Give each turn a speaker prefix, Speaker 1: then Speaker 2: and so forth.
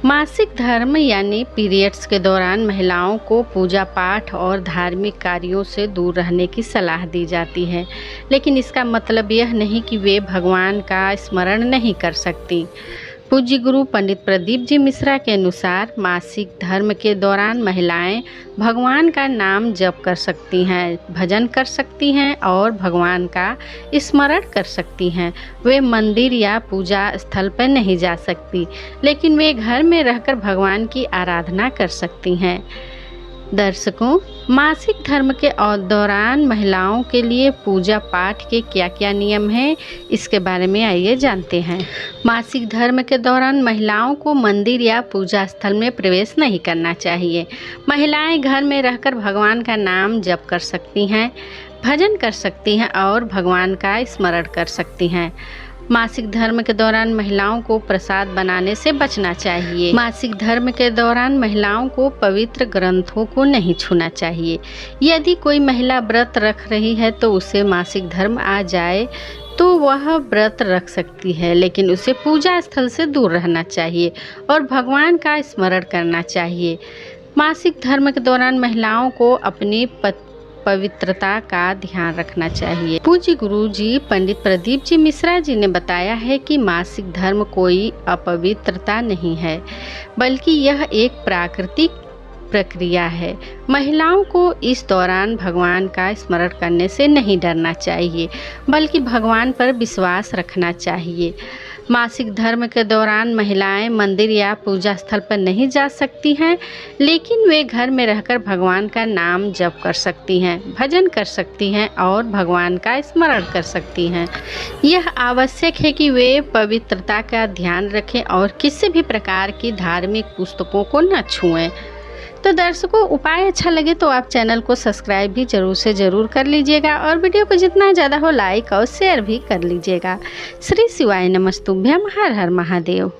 Speaker 1: मासिक धर्म यानी पीरियड्स के दौरान महिलाओं को पूजा पाठ और धार्मिक कार्यों से दूर रहने की सलाह दी जाती है, लेकिन इसका मतलब यह नहीं कि वे भगवान का स्मरण नहीं कर सकती। पूज्य गुरु पंडित प्रदीप जी मिश्रा के अनुसार मासिक धर्म के दौरान महिलाएं भगवान का नाम जप कर सकती हैं, भजन कर सकती हैं और भगवान का स्मरण कर सकती हैं। वे मंदिर या पूजा स्थल पर नहीं जा सकती, लेकिन वे घर में रहकर भगवान की आराधना कर सकती हैं। दर्शकों, मासिक धर्म के दौरान महिलाओं के लिए पूजा पाठ के क्या क्या नियम हैं, इसके बारे में आइए जानते हैं। मासिक धर्म के दौरान महिलाओं को मंदिर या पूजा स्थल में प्रवेश नहीं करना चाहिए। महिलाएं घर में रहकर भगवान का नाम जप कर सकती हैं, भजन कर सकती हैं और भगवान का स्मरण कर सकती हैं। मासिक धर्म के दौरान महिलाओं को प्रसाद बनाने से बचना चाहिए। मासिक धर्म के दौरान महिलाओं को पवित्र ग्रंथों को नहीं छूना चाहिए। यदि कोई महिला व्रत रख रही है तो उसे मासिक धर्म आ जाए तो वह व्रत रख सकती है, लेकिन उसे पूजा स्थल से दूर रहना चाहिए और भगवान का स्मरण करना चाहिए। मासिक धर्म के दौरान महिलाओं को अपनी पवित्रता का ध्यान रखना चाहिए। पूज्य गुरु जी पंडित प्रदीप जी मिश्रा जी ने बताया है कि मासिक धर्म कोई अपवित्रता नहीं है, बल्कि यह एक प्राकृतिक प्रक्रिया है। महिलाओं को इस दौरान भगवान का स्मरण करने से नहीं डरना चाहिए, बल्कि भगवान पर विश्वास रखना चाहिए। मासिक धर्म के दौरान महिलाएं मंदिर या पूजा स्थल पर नहीं जा सकती हैं, लेकिन वे घर में रहकर भगवान का नाम जप कर सकती हैं, भजन कर सकती हैं और भगवान का स्मरण कर सकती हैं। यह आवश्यक है कि वे पवित्रता का ध्यान रखें और किसी भी प्रकार की धार्मिक पुस्तकों को न छुएं। तो दर्शकों, उपाय अच्छा लगे तो आप चैनल को सब्सक्राइब भी जरूर से ज़रूर कर लीजिएगा और वीडियो को जितना ज़्यादा हो लाइक और शेयर भी कर लीजिएगा। श्री शिवाय नमस्तुभ्यम। हर हर महादेव।